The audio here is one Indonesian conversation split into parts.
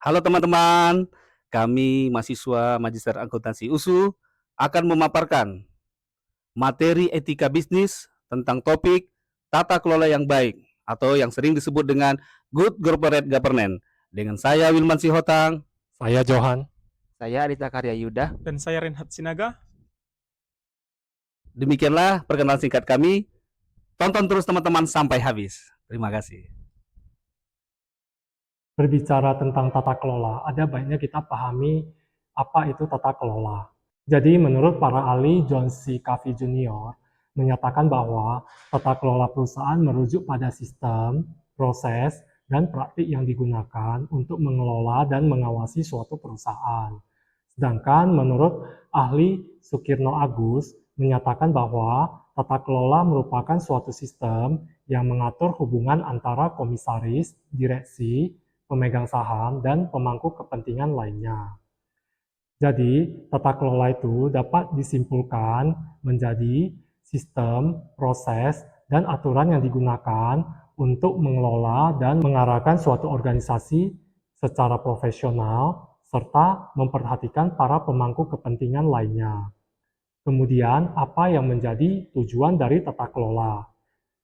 Halo teman-teman, kami mahasiswa Magister Akuntansi USU akan memaparkan materi etika bisnis tentang topik tata kelola yang baik atau yang sering disebut dengan Good Corporate Governance. Dengan saya Wilman Sihotang. Saya Johan. Saya Arita Karya Yuda. Dan saya Renhat Sinaga. Demikianlah perkenalan singkat kami. Tonton terus teman-teman sampai habis. Terima kasih. Berbicara tentang tata kelola, ada baiknya kita pahami apa itu tata kelola. Jadi menurut para ahli, John C. Covey Jr. menyatakan bahwa tata kelola perusahaan merujuk pada sistem, proses, dan praktik yang digunakan untuk mengelola dan mengawasi suatu perusahaan. Sedangkan menurut ahli Sukirno Agus menyatakan bahwa tata kelola merupakan suatu sistem yang mengatur hubungan antara komisaris, direksi, pemegang saham, dan pemangku kepentingan lainnya. Jadi, tata kelola itu dapat disimpulkan menjadi sistem, proses, dan aturan yang digunakan untuk mengelola dan mengarahkan suatu organisasi secara profesional, serta memperhatikan para pemangku kepentingan lainnya. Kemudian, apa yang menjadi tujuan dari tata kelola?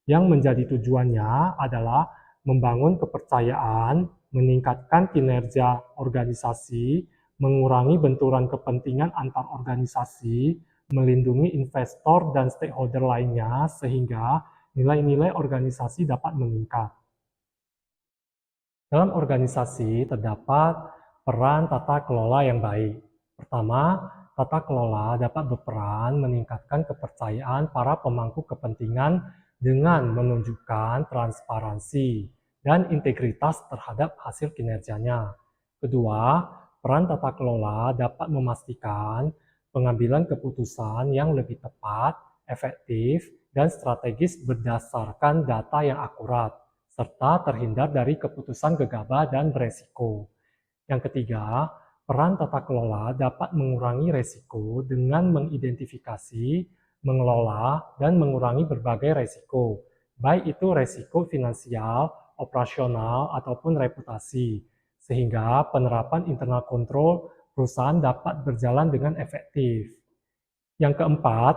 Yang menjadi tujuannya adalah membangun kepercayaan, meningkatkan kinerja organisasi, mengurangi benturan kepentingan antar organisasi, melindungi investor dan stakeholder lainnya, sehingga nilai-nilai organisasi dapat meningkat. Dalam organisasi terdapat peran tata kelola yang baik. Pertama, tata kelola dapat berperan meningkatkan kepercayaan para pemangku kepentingan dengan menunjukkan transparansi dan integritas terhadap hasil kinerjanya. Kedua, peran tata kelola dapat memastikan pengambilan keputusan yang lebih tepat, efektif, dan strategis berdasarkan data yang akurat, serta terhindar dari keputusan gegabah dan beresiko. Yang ketiga, peran tata kelola dapat mengurangi resiko dengan mengidentifikasi, mengelola, dan mengurangi berbagai resiko, baik itu resiko finansial, operasional, ataupun reputasi, sehingga penerapan internal control perusahaan dapat berjalan dengan efektif. Yang keempat,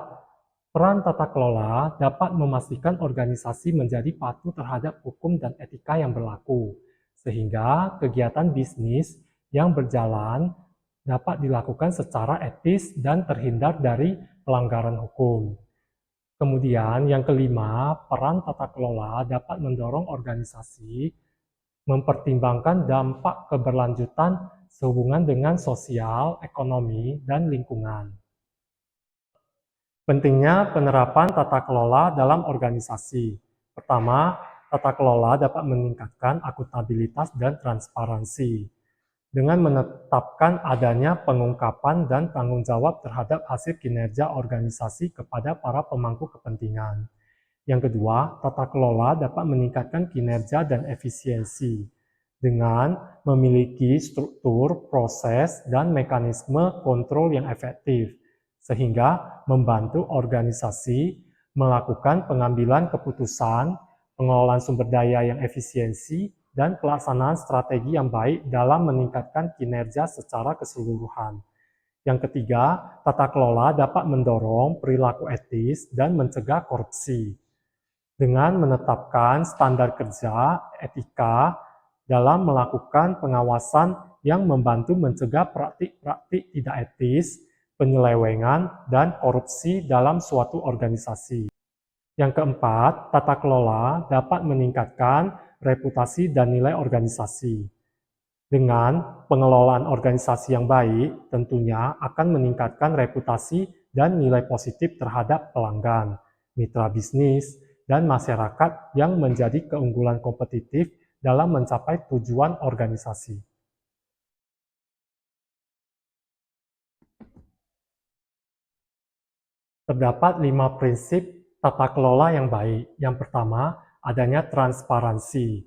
peran tata kelola dapat memastikan organisasi menjadi patuh terhadap hukum dan etika yang berlaku, sehingga kegiatan bisnis yang berjalan dapat dilakukan secara etis dan terhindar dari pelanggaran hukum. Kemudian yang kelima, peran tata kelola dapat mendorong organisasi mempertimbangkan dampak keberlanjutan sehubungan dengan sosial, ekonomi, dan lingkungan. Pentingnya penerapan tata kelola dalam organisasi. Pertama, tata kelola dapat meningkatkan akuntabilitas dan transparansi dengan menetapkan adanya pengungkapan dan tanggung jawab terhadap hasil kinerja organisasi kepada para pemangku kepentingan. Yang kedua, tata kelola dapat meningkatkan kinerja dan efisiensi dengan memiliki struktur, proses, dan mekanisme kontrol yang efektif, sehingga membantu organisasi melakukan pengambilan keputusan, pengelolaan sumber daya yang efisiensi, dan pelaksanaan strategi yang baik dalam meningkatkan kinerja secara keseluruhan. Yang ketiga, tata kelola dapat mendorong perilaku etis dan mencegah korupsi dengan menetapkan standar kerja, etika, dalam melakukan pengawasan yang membantu mencegah praktik-praktik tidak etis, penyelewengan, dan korupsi dalam suatu organisasi. Yang keempat, tata kelola dapat meningkatkan reputasi dan nilai organisasi. Dengan pengelolaan organisasi yang baik, tentunya akan meningkatkan reputasi dan nilai positif terhadap pelanggan, mitra bisnis, dan masyarakat yang menjadi keunggulan kompetitif dalam mencapai tujuan organisasi. Terdapat 5 prinsip tata kelola yang baik. Yang pertama, adanya transparansi.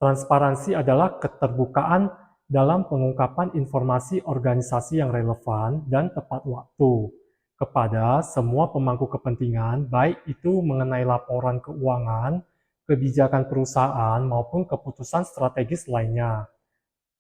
Transparansi adalah keterbukaan dalam pengungkapan informasi organisasi yang relevan dan tepat waktu kepada semua pemangku kepentingan, baik itu mengenai laporan keuangan, kebijakan perusahaan, maupun keputusan strategis lainnya.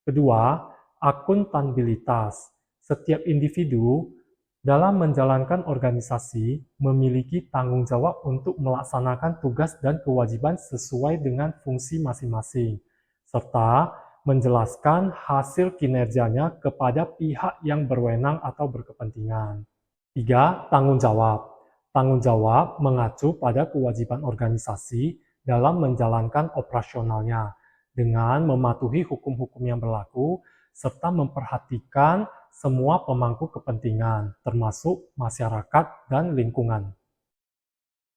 Kedua, akuntabilitas. Setiap individu dalam menjalankan organisasi memiliki tanggung jawab untuk melaksanakan tugas dan kewajiban sesuai dengan fungsi masing-masing, serta menjelaskan hasil kinerjanya kepada pihak yang berwenang atau berkepentingan. 3. Tanggung jawab. Tanggung jawab mengacu pada kewajiban organisasi dalam menjalankan operasionalnya dengan mematuhi hukum-hukum yang berlaku serta memperhatikan semua pemangku kepentingan, termasuk masyarakat dan lingkungan.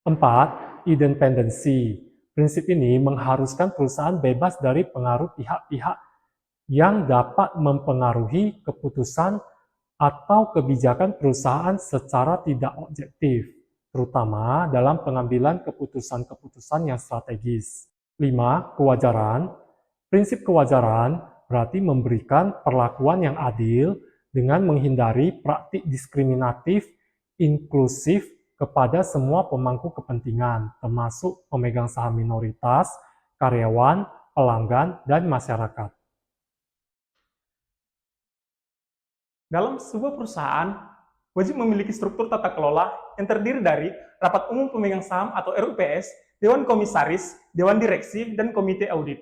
4. Independensi. Prinsip ini mengharuskan perusahaan bebas dari pengaruh pihak-pihak yang dapat mempengaruhi keputusan atau kebijakan perusahaan secara tidak objektif, terutama dalam pengambilan keputusan-keputusan yang strategis. 5. Kewajaran. Prinsip kewajaran berarti memberikan perlakuan yang adil dengan menghindari praktik diskriminatif, inklusif kepada semua pemangku kepentingan, termasuk pemegang saham minoritas, karyawan, pelanggan, dan masyarakat. Dalam sebuah perusahaan, wajib memiliki struktur tata kelola yang terdiri dari rapat umum pemegang saham atau RUPS, dewan komisaris, dewan direksi, dan komite audit.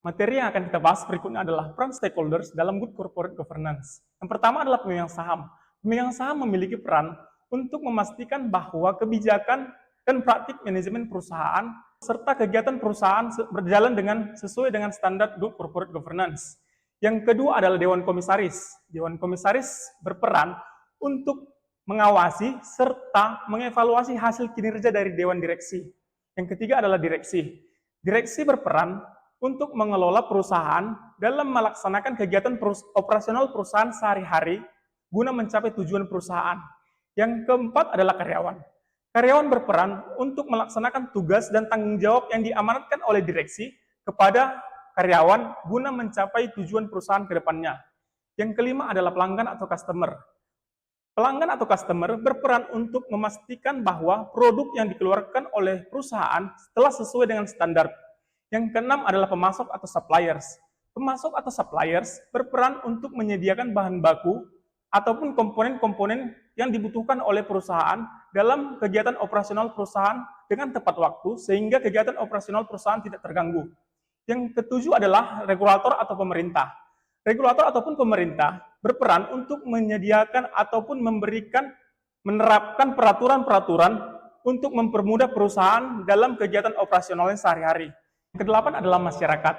Materi yang akan kita bahas berikutnya adalah peran stakeholders dalam good corporate governance. Yang pertama adalah pemegang saham. Pemegang saham memiliki peran untuk memastikan bahwa kebijakan dan praktik manajemen perusahaan serta kegiatan perusahaan berjalan sesuai dengan standar good corporate governance. Yang kedua adalah Dewan Komisaris. Dewan Komisaris berperan untuk mengawasi serta mengevaluasi hasil kinerja dari Dewan Direksi. Yang ketiga adalah Direksi. Direksi berperan untuk mengelola perusahaan dalam melaksanakan kegiatan operasional perusahaan sehari-hari guna mencapai tujuan perusahaan. Yang keempat adalah karyawan. Karyawan berperan untuk melaksanakan tugas dan tanggung jawab yang diamanatkan oleh direksi kepada karyawan guna mencapai tujuan perusahaan ke depannya. Yang kelima adalah pelanggan atau customer. Pelanggan atau customer berperan untuk memastikan bahwa produk yang dikeluarkan oleh perusahaan telah sesuai dengan standar. Yang keenam adalah pemasok atau suppliers. Pemasok atau suppliers berperan untuk menyediakan bahan baku ataupun komponen-komponen yang dibutuhkan oleh perusahaan dalam kegiatan operasional perusahaan dengan tepat waktu sehingga kegiatan operasional perusahaan tidak terganggu. Yang ketujuh adalah regulator atau pemerintah. Regulator ataupun pemerintah berperan untuk menyediakan ataupun menerapkan peraturan-peraturan untuk mempermudah perusahaan dalam kegiatan operasionalnya sehari-hari. Yang kedelapan adalah masyarakat.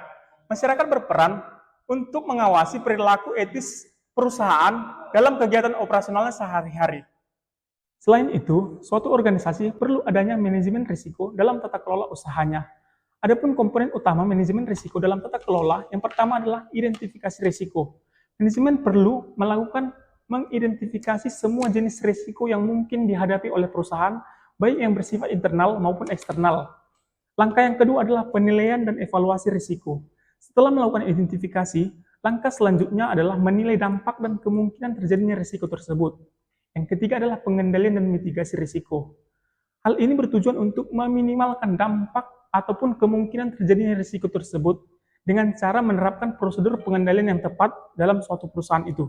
Masyarakat berperan untuk mengawasi perilaku etis perusahaan dalam kegiatan operasionalnya sehari-hari. Selain itu, suatu organisasi perlu adanya manajemen risiko dalam tata kelola usahanya. Adapun komponen utama manajemen risiko dalam tata kelola, yang pertama adalah identifikasi risiko. Manajemen perlu mengidentifikasi semua jenis risiko yang mungkin dihadapi oleh perusahaan, baik yang bersifat internal maupun eksternal. Langkah yang kedua adalah penilaian dan evaluasi risiko. Setelah melakukan identifikasi, langkah selanjutnya adalah menilai dampak dan kemungkinan terjadinya risiko tersebut. Yang ketiga adalah pengendalian dan mitigasi risiko. Hal ini bertujuan untuk meminimalkan dampak ataupun kemungkinan terjadinya risiko tersebut dengan cara menerapkan prosedur pengendalian yang tepat dalam suatu perusahaan itu.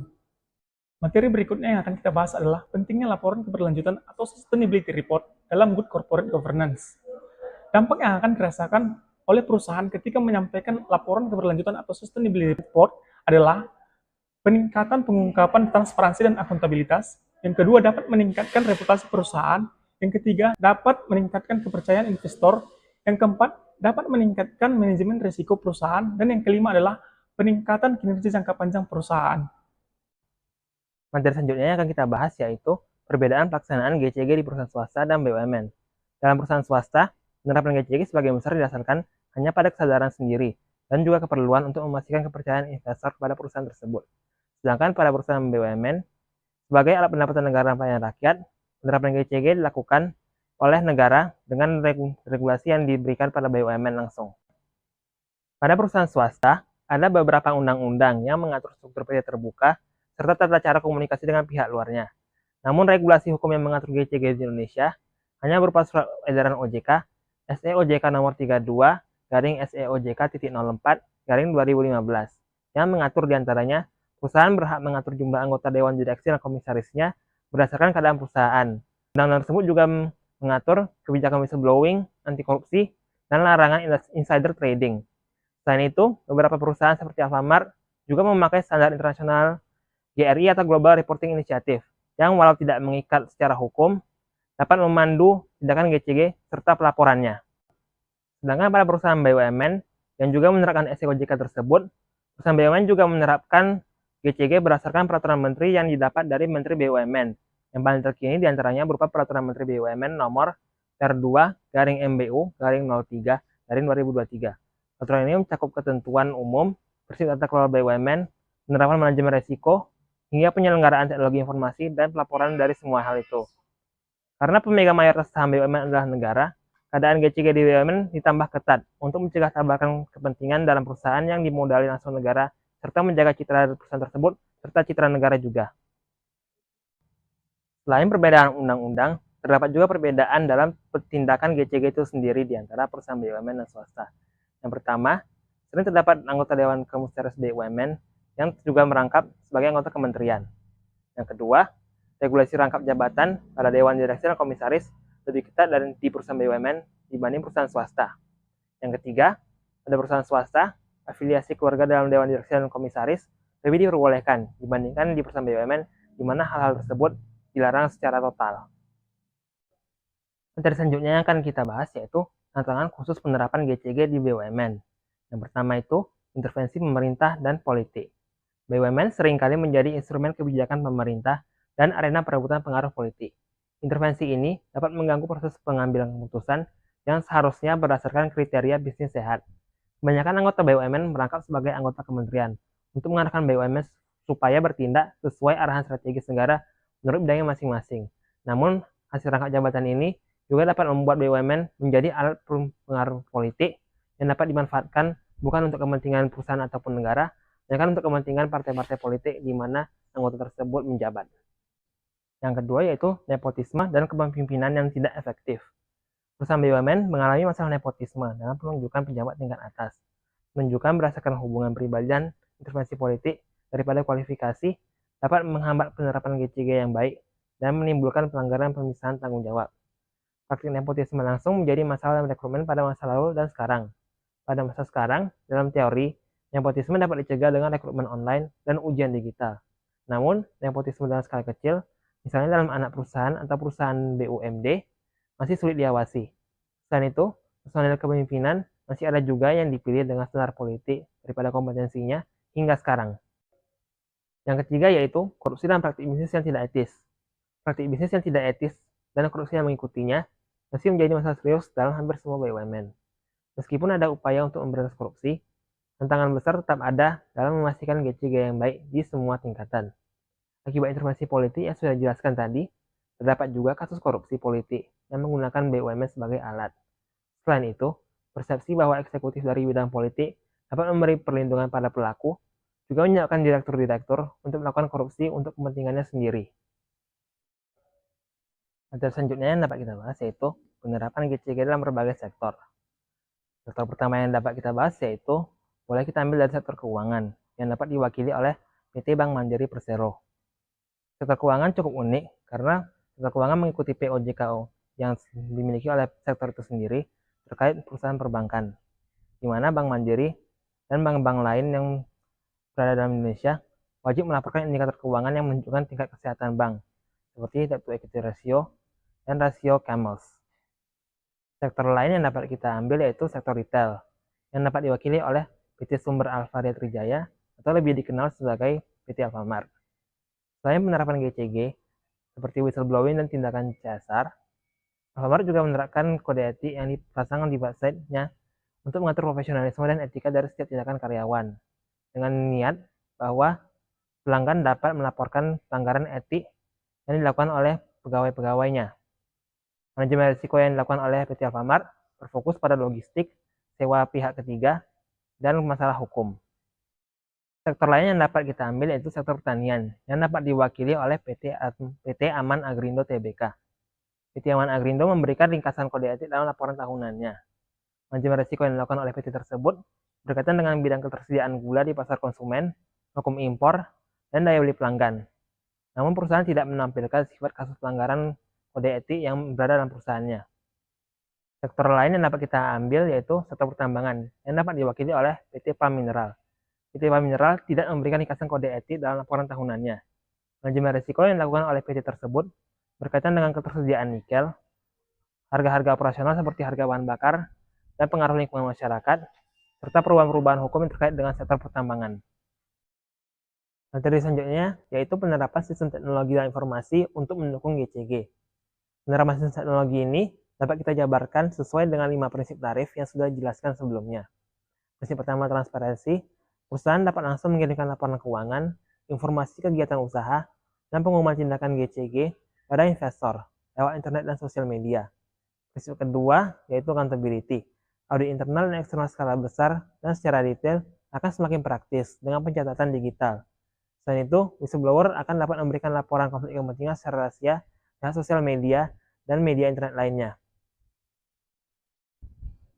Materi berikutnya yang akan kita bahas adalah pentingnya laporan keberlanjutan atau sustainability report dalam good corporate governance. Dampak yang akan dirasakan oleh perusahaan ketika menyampaikan laporan keberlanjutan atau sustainability report adalah peningkatan pengungkapan transparansi dan akuntabilitas. Yang kedua, dapat meningkatkan reputasi perusahaan. Yang ketiga, dapat meningkatkan kepercayaan investor. Yang keempat, dapat meningkatkan manajemen risiko perusahaan. Dan yang kelima adalah peningkatan kinerja jangka panjang perusahaan. Materi selanjutnya yang akan kita bahas yaitu perbedaan pelaksanaan GCG di perusahaan swasta dan BUMN. Dalam perusahaan swasta, penerapan GCG sebagian besar didasarkan hanya pada kesadaran sendiri dan juga keperluan untuk memastikan kepercayaan investor kepada perusahaan tersebut. Sedangkan pada perusahaan BUMN, sebagai alat pendapatan negara dan pelayanan rakyat, penerapan GCG dilakukan oleh negara dengan regulasi yang diberikan pada BUMN langsung. Pada perusahaan swasta, ada beberapa undang-undang yang mengatur struktur PT terbuka serta tata cara komunikasi dengan pihak luarnya. Namun regulasi hukum yang mengatur GCG di Indonesia hanya berupa surat edaran OJK, SE OJK nomor 32/SE OJK.04 2015 yang mengatur diantaranya perusahaan berhak mengatur jumlah anggota dewan direksi dan komisarisnya berdasarkan keadaan perusahaan. Undang-undang tersebut juga mengatur kebijakan whistleblowing, anti korupsi, dan larangan insider trading. Selain itu, beberapa perusahaan seperti Alfamart juga memakai standar internasional GRI atau Global Reporting Initiative yang walau tidak mengikat secara hukum, dapat memandu tindakan GCG serta pelaporannya. Sedangkan pada perusahaan BUMN yang juga menerapkan SEOJK tersebut, perusahaan BUMN juga menerapkan GCG berdasarkan peraturan menteri yang didapat dari Menteri BUMN. Yang paling terkini diantaranya berupa peraturan Menteri BUMN nomor Per2/MBU/03/2023. Peraturan ini mencakup ketentuan umum, prinsip tata kelola BUMN, penerapan manajemen risiko, hingga penyelenggaraan teknologi informasi dan pelaporan dari semua hal itu. Karena pemegang mayoritas saham BUMN adalah negara, keadaan GCG di BUMN ditambah ketat untuk mencegah tabrakan kepentingan dalam perusahaan yang dimodali langsung negara, serta menjaga citra perusahaan tersebut, serta citra negara juga. Selain perbedaan undang-undang, terdapat juga perbedaan dalam tindakan GCG itu sendiri di antara perusahaan BUMN dan swasta. Yang pertama, sering terdapat anggota Dewan Komisaris BUMN yang juga merangkap sebagai anggota kementerian. Yang kedua, regulasi rangkap jabatan pada Dewan Direksi dan Komisaris lebih ketat dari di perusahaan BUMN dibanding perusahaan swasta. Yang ketiga, pada perusahaan swasta, afiliasi keluarga dalam Dewan Direksi dan Komisaris lebih diperbolehkan dibandingkan di perusahaan BUMN, di mana hal-hal tersebut dilarang secara total. Materi selanjutnya yang akan kita bahas yaitu tantangan khusus penerapan GCG di BUMN. Yang pertama itu intervensi pemerintah dan politik. BUMN seringkali menjadi instrumen kebijakan pemerintah dan arena perebutan pengaruh politik. Intervensi ini dapat mengganggu proses pengambilan keputusan yang seharusnya berdasarkan kriteria bisnis sehat. Kebanyakan anggota BUMN merangkap sebagai anggota kementerian untuk mengarahkan BUMN supaya bertindak sesuai arahan strategis negara menurut bidangnya masing-masing. Namun, hasil rangkap jabatan ini juga dapat membuat BUMN menjadi alat pengaruh politik yang dapat dimanfaatkan bukan untuk kepentingan perusahaan ataupun negara, melainkan untuk kepentingan partai-partai politik di mana anggota tersebut menjabat. Yang kedua yaitu nepotisme dan kepemimpinan yang tidak efektif. Perusahaan BUMN mengalami masalah nepotisme dalam penunjukan pejabat tingkat atas. Penunjukan berdasarkan hubungan pribadi dan intervensi politik daripada kualifikasi dapat menghambat penerapan GCG yang baik dan menimbulkan pelanggaran pemisahan tanggung jawab. Praktik nepotisme langsung menjadi masalah dalam rekrutmen pada masa lalu dan sekarang. Pada masa sekarang, dalam teori, nepotisme dapat dicegah dengan rekrutmen online dan ujian digital. Namun, nepotisme dalam skala kecil, misalnya dalam anak perusahaan atau perusahaan BUMD, masih sulit diawasi. Selain itu, personel kepemimpinan masih ada juga yang dipilih dengan standar politik daripada kompetensinya hingga sekarang. Yang ketiga yaitu korupsi dan praktik bisnis yang tidak etis. Praktik bisnis yang tidak etis dan korupsi yang mengikutinya masih menjadi masalah serius dalam hampir semua BUMN. Meskipun ada upaya untuk memberantas korupsi, tantangan besar tetap ada dalam memastikan GCG yang baik di semua tingkatan. Akibat intervensi politik yang sudah dijelaskan tadi, terdapat juga kasus korupsi politik yang menggunakan BUMN sebagai alat. Selain itu, persepsi bahwa eksekutif dari bidang politik dapat memberi perlindungan pada pelaku, juga menyiapkan direktur-direktur untuk melakukan korupsi untuk kepentingannya sendiri. Materi selanjutnya yang dapat kita bahas yaitu penerapan GCG dalam berbagai sektor. Sektor pertama yang dapat kita bahas yaitu boleh kita ambil dari sektor keuangan yang dapat diwakili oleh PT Bank Mandiri Persero. Sektor keuangan cukup unik karena sektor keuangan mengikuti POJK yang dimiliki oleh sektor itu sendiri terkait perusahaan perbankan, di mana Bank Mandiri dan bank-bank lain yang berada dalam Indonesia wajib melaporkan indikator keuangan yang menunjukkan tingkat kesehatan bank, seperti debt to equity ratio dan rasio CAMELS. Sektor lain yang dapat kita ambil yaitu sektor retail, yang dapat diwakili oleh PT Sumber Alvaria Trijaya atau lebih dikenal sebagai PT Alfamart. Selain penerapan GCG, seperti whistleblowing dan tindakan CSR, Alfamart juga menerapkan kode etik yang dipasang di website-nya untuk mengatur profesionalisme dan etika dari setiap tindakan karyawan, dengan niat bahwa pelanggan dapat melaporkan pelanggaran etik yang dilakukan oleh pegawai-pegawainya. Manajemen risiko yang dilakukan oleh PT Alfamart berfokus pada logistik, sewa pihak ketiga, dan masalah hukum. Sektor lain yang dapat kita ambil yaitu sektor pertanian, yang dapat diwakili oleh PT Aman Agrindo Tbk. PT Aman Agrindo memberikan ringkasan kode etik dalam laporan tahunannya. Manajemen risiko yang dilakukan oleh PT tersebut berkaitan dengan bidang ketersediaan gula di pasar konsumen, hukum impor, dan daya beli pelanggan. Namun perusahaan tidak menampilkan sifat kasus pelanggaran kode etik yang berada dalam perusahaannya. Sektor lain yang dapat kita ambil yaitu sektor pertambangan yang dapat diwakili oleh PT PAM Mineral. PT PAM Mineral tidak memberikan ringkasan kode etik dalam laporan tahunannya. Manajemen risiko yang dilakukan oleh PT tersebut berkaitan dengan ketersediaan nikel, harga-harga operasional seperti harga bahan bakar, dan pengaruh lingkungan masyarakat, serta perubahan-perubahan hukum yang terkait dengan sektor pertambangan. Materi selanjutnya yaitu penerapan sistem teknologi dan informasi untuk mendukung GCG. Penerapan sistem teknologi ini dapat kita jabarkan sesuai dengan 5 prinsip tarif yang sudah dijelaskan sebelumnya. Prinsip pertama, transparansi. Perusahaan dapat langsung mengirimkan laporan keuangan, informasi kegiatan usaha, dan pengumuman tindakan GCG pada investor lewat internet dan sosial media. Prinsip kedua yaitu accountability. Audit internal dan eksternal skala besar dan secara detail akan semakin praktis dengan pencatatan digital. Selain itu, whistleblower akan dapat memberikan laporan konflik kepentingan secara rahasia lewat sosial media dan media internet lainnya.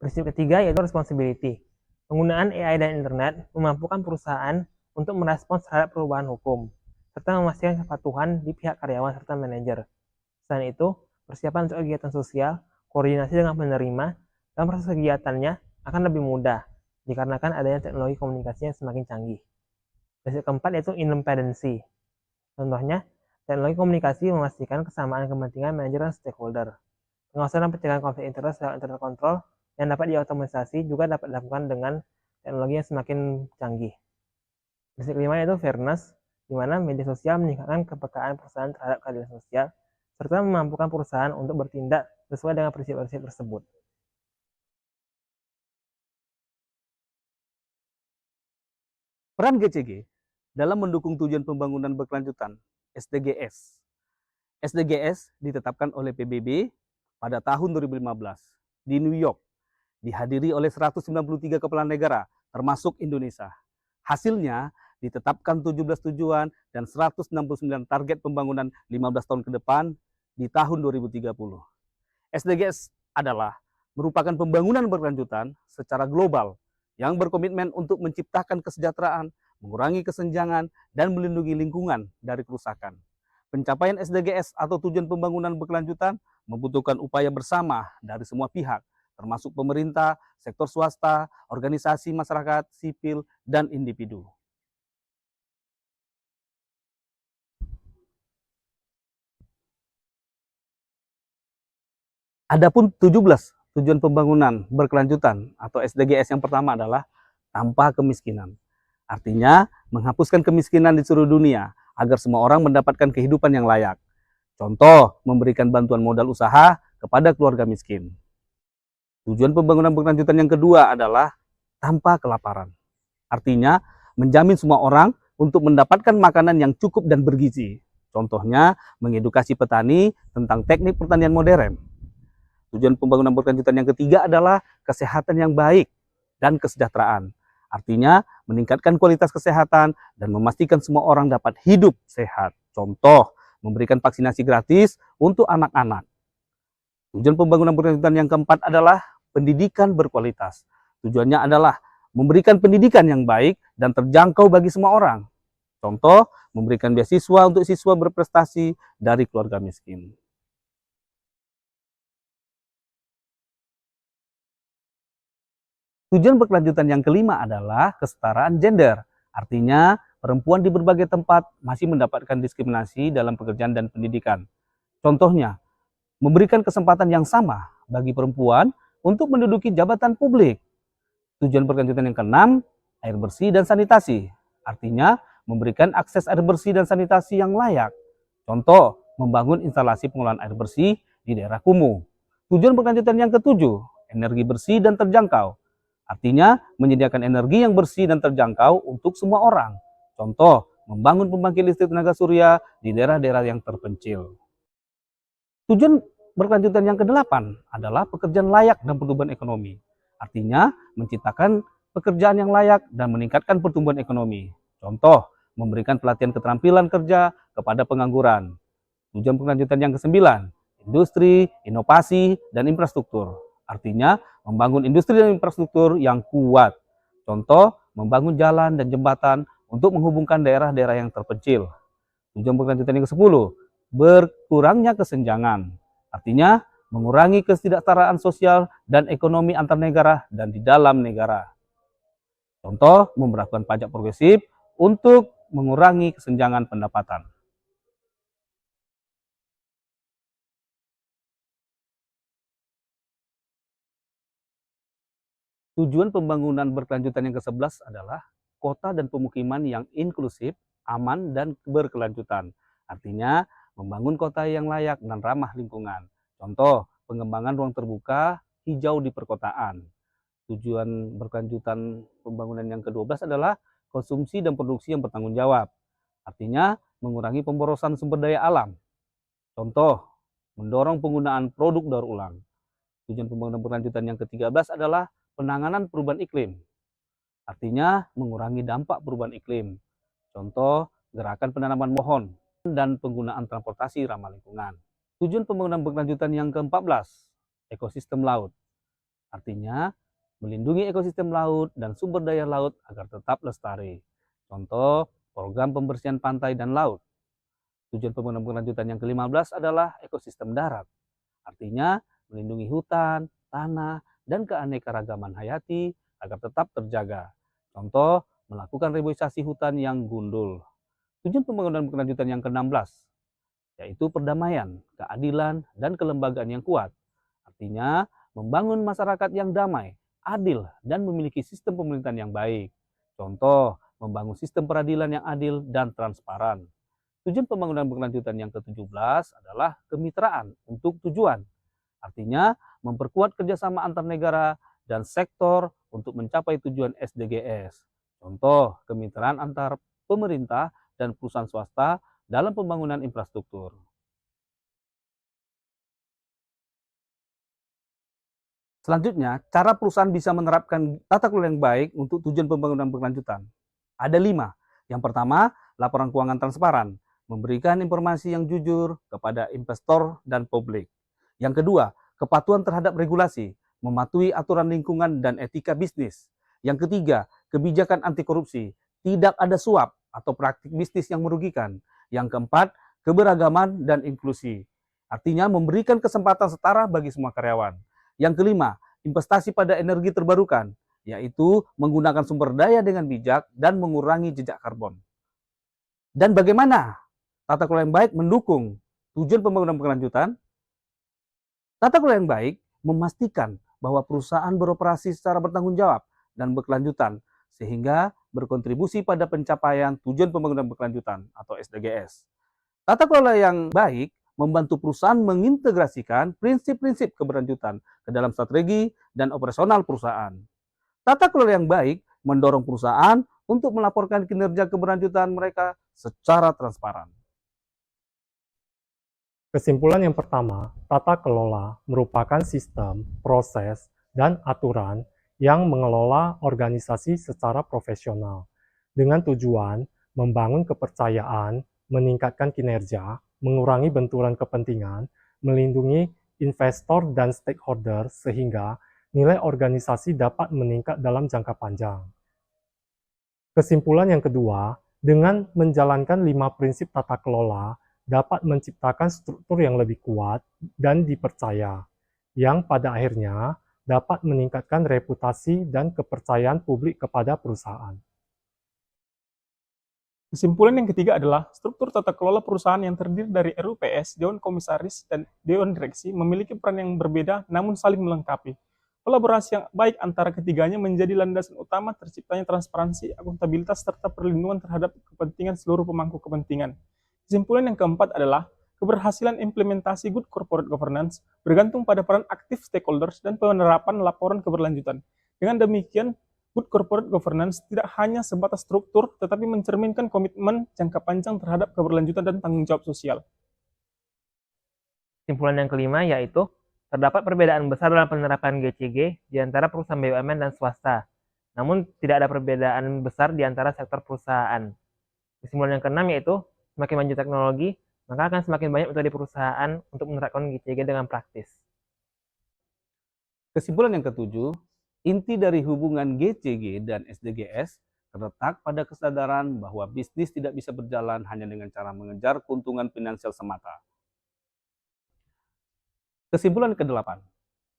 Prinsip ketiga yaitu responsibility. Penggunaan AI dan internet memampukan perusahaan untuk merespons terhadap perubahan hukum, serta memastikan kepatuhan di pihak karyawan serta manajer. Selain itu, persiapan untuk kegiatan sosial, koordinasi dengan penerima, dan proses kegiatannya akan lebih mudah, dikarenakan adanya teknologi komunikasi yang semakin canggih. Prinsip keempat yaitu independensi. Contohnya, teknologi komunikasi memastikan kesamaan kepentingan manajer dan stakeholder. Pengawasan dan pencegahan konflik interest lewat internal control yang dapat diotomatisasi juga dapat dilakukan dengan teknologi yang semakin canggih. Prinsip kelima yaitu fairness, di mana media sosial meningkatkan kepekaan perusahaan terhadap keadilan sosial, serta memampukan perusahaan untuk bertindak sesuai dengan prinsip-prinsip tersebut. Peran GCG dalam mendukung tujuan pembangunan berkelanjutan (SDGs). SDGs ditetapkan oleh PBB pada tahun 2015 di New York, dihadiri oleh 193 kepala negara, termasuk Indonesia. Hasilnya ditetapkan 17 tujuan dan 169 target pembangunan 15 tahun ke depan di tahun 2030. SDGs adalah merupakan pembangunan berkelanjutan secara global yang berkomitmen untuk menciptakan kesejahteraan, mengurangi kesenjangan, dan melindungi lingkungan dari kerusakan. Pencapaian SDGs atau tujuan pembangunan berkelanjutan membutuhkan upaya bersama dari semua pihak, termasuk pemerintah, sektor swasta, organisasi masyarakat sipil, dan individu. Adapun 17 tujuan pembangunan berkelanjutan atau SDGs yang pertama adalah tanpa kemiskinan. Artinya, menghapuskan kemiskinan di seluruh dunia agar semua orang mendapatkan kehidupan yang layak. Contoh, memberikan bantuan modal usaha kepada keluarga miskin. Tujuan pembangunan berkelanjutan yang kedua adalah tanpa kelaparan. Artinya, menjamin semua orang untuk mendapatkan makanan yang cukup dan bergizi. Contohnya, mengedukasi petani tentang teknik pertanian modern. Tujuan pembangunan berkelanjutan yang ketiga adalah kesehatan yang baik dan kesejahteraan. Artinya, meningkatkan kualitas kesehatan dan memastikan semua orang dapat hidup sehat. Contoh, memberikan vaksinasi gratis untuk anak-anak. Tujuan pembangunan berkelanjutan yang keempat adalah pendidikan berkualitas. Tujuannya adalah memberikan pendidikan yang baik dan terjangkau bagi semua orang. Contoh, memberikan beasiswa untuk siswa berprestasi dari keluarga miskin. Tujuan berkelanjutan yang kelima adalah kesetaraan gender. Artinya, perempuan di berbagai tempat masih mendapatkan diskriminasi dalam pekerjaan dan pendidikan. Contohnya, memberikan kesempatan yang sama bagi perempuan untuk menduduki jabatan publik. Tujuan berkelanjutan yang keenam, air bersih dan sanitasi. Artinya, memberikan akses air bersih dan sanitasi yang layak. Contoh, membangun instalasi pengolahan air bersih di daerah kumuh. Tujuan berkelanjutan yang ketujuh, energi bersih dan terjangkau. Artinya, menyediakan energi yang bersih dan terjangkau untuk semua orang. Contoh, membangun pembangkit listrik tenaga surya di daerah-daerah yang terpencil. Tujuan berkelanjutan yang kedelapan adalah pekerjaan layak dan pertumbuhan ekonomi. Artinya, menciptakan pekerjaan yang layak dan meningkatkan pertumbuhan ekonomi. Contoh, memberikan pelatihan keterampilan kerja kepada pengangguran. Tujuan berkelanjutan yang kesembilan, industri, inovasi, dan infrastruktur. Artinya, membangun industri dan infrastruktur yang kuat. Contoh, membangun jalan dan jembatan untuk menghubungkan daerah-daerah yang terpencil. Tujuan berkelanjutan yang ke-10, berkurangnya kesenjangan. Artinya, mengurangi ketidaksetaraan sosial dan ekonomi antar negara dan di dalam negara. Contoh, memberlakukan pajak progresif untuk mengurangi kesenjangan pendapatan. Tujuan pembangunan berkelanjutan yang ke-11 adalah kota dan pemukiman yang inklusif, aman, dan berkelanjutan. Artinya, membangun kota yang layak dan ramah lingkungan. Contoh, pengembangan ruang terbuka hijau di perkotaan. Tujuan berkelanjutan pembangunan yang ke-12 adalah konsumsi dan produksi yang bertanggung jawab. Artinya, mengurangi pemborosan sumber daya alam. Contoh, mendorong penggunaan produk daur ulang. Tujuan pembangunan berkelanjutan yang ke-13 adalah penanganan perubahan iklim. Artinya, mengurangi dampak perubahan iklim. Contoh, gerakan penanaman pohon dan penggunaan transportasi ramah lingkungan. Tujuan pembangunan berkelanjutan yang ke-14, ekosistem laut. Artinya, melindungi ekosistem laut dan sumber daya laut agar tetap lestari. Contoh, program pembersihan pantai dan laut. Tujuan pembangunan berkelanjutan yang ke-15 adalah ekosistem darat. Artinya, melindungi hutan, tanah, dan keanekaragaman hayati agar tetap terjaga. Contoh, melakukan reboisasi hutan yang gundul. Tujuan pembangunan berkelanjutan yang ke-16, yaitu perdamaian, keadilan, dan kelembagaan yang kuat. Artinya, membangun masyarakat yang damai, adil, dan memiliki sistem pemerintahan yang baik. Contoh, membangun sistem peradilan yang adil dan transparan. Tujuan pembangunan berkelanjutan yang ke-17 adalah kemitraan untuk tujuan. Artinya, memperkuat kerjasama antar negara dan sektor untuk mencapai tujuan SDGs. Contoh, kemitraan antar pemerintah dan perusahaan swasta dalam pembangunan infrastruktur. Selanjutnya, cara perusahaan bisa menerapkan tata kelola yang baik untuk tujuan pembangunan berkelanjutan. Ada 5. Yang pertama, laporan keuangan transparan, memberikan informasi yang jujur kepada investor dan publik. Yang kedua, kepatuhan terhadap regulasi, mematuhi aturan lingkungan dan etika bisnis. Yang ketiga, kebijakan anti korupsi, tidak ada suap atau praktik bisnis yang merugikan. Yang keempat, keberagaman dan inklusi. Artinya memberikan kesempatan setara bagi semua karyawan. Yang kelima, investasi pada energi terbarukan, yaitu menggunakan sumber daya dengan bijak dan mengurangi jejak karbon. Dan bagaimana tata kelola yang baik mendukung tujuan pembangunan berkelanjutan? Tata kelola yang baik memastikan bahwa perusahaan beroperasi secara bertanggung jawab dan berkelanjutan, sehingga berkontribusi pada pencapaian tujuan pembangunan berkelanjutan atau SDGs. Tata kelola yang baik membantu perusahaan mengintegrasikan prinsip-prinsip keberlanjutan ke dalam strategi dan operasional perusahaan. Tata kelola yang baik mendorong perusahaan untuk melaporkan kinerja keberlanjutan mereka secara transparan. Kesimpulan yang pertama, tata kelola merupakan sistem, proses, dan aturan yang mengelola organisasi secara profesional dengan tujuan membangun kepercayaan, meningkatkan kinerja, mengurangi benturan kepentingan, melindungi investor dan stakeholder sehingga nilai organisasi dapat meningkat dalam jangka panjang. Kesimpulan yang kedua, dengan menjalankan 5 prinsip tata kelola dapat menciptakan struktur yang lebih kuat dan dipercaya, yang pada akhirnya dapat meningkatkan reputasi dan kepercayaan publik kepada perusahaan. Kesimpulan yang ketiga adalah struktur tata kelola perusahaan yang terdiri dari RUPS, Dewan Komisaris, dan Dewan Direksi memiliki peran yang berbeda namun saling melengkapi. Kolaborasi yang baik antara ketiganya menjadi landasan utama terciptanya transparansi, akuntabilitas, serta perlindungan terhadap kepentingan seluruh pemangku kepentingan. Kesimpulan yang keempat adalah keberhasilan implementasi good corporate governance bergantung pada peran aktif stakeholders dan penerapan laporan keberlanjutan. Dengan demikian, good corporate governance tidak hanya sebatas struktur, tetapi mencerminkan komitmen jangka panjang terhadap keberlanjutan dan tanggung jawab sosial. Kesimpulan yang kelima yaitu terdapat perbedaan besar dalam penerapan GCG di antara perusahaan BUMN dan swasta, namun tidak ada perbedaan besar di antara sektor perusahaan. Kesimpulan yang keenam yaitu semakin maju teknologi, maka akan semakin banyak metode perusahaan untuk menerapkan GCG dengan praktis. Kesimpulan yang ketujuh, Inti dari hubungan GCG dan SDGs terletak pada kesadaran bahwa bisnis tidak bisa berjalan hanya dengan cara mengejar keuntungan finansial semata. Kesimpulan ke-8,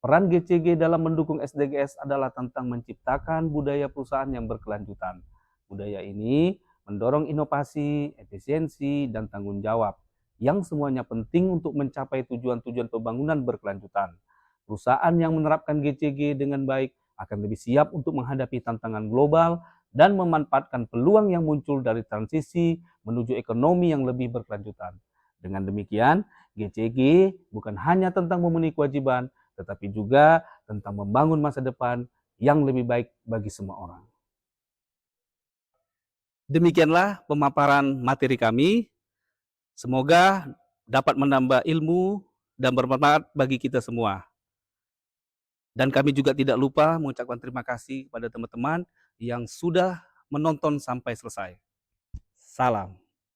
peran GCG dalam mendukung SDGs adalah tentang menciptakan budaya perusahaan yang berkelanjutan. Budaya ini mendorong inovasi, efisiensi, dan tanggung jawab, yang semuanya penting untuk mencapai tujuan-tujuan pembangunan berkelanjutan. Perusahaan yang menerapkan GCG dengan baik akan lebih siap untuk menghadapi tantangan global dan memanfaatkan peluang yang muncul dari transisi menuju ekonomi yang lebih berkelanjutan. Dengan demikian, GCG bukan hanya tentang memenuhi kewajiban, tetapi juga tentang membangun masa depan yang lebih baik bagi semua orang. Demikianlah pemaparan materi kami. Semoga dapat menambah ilmu dan bermanfaat bagi kita semua. Dan kami juga tidak lupa mengucapkan terima kasih kepada teman-teman yang sudah menonton sampai selesai. Salam.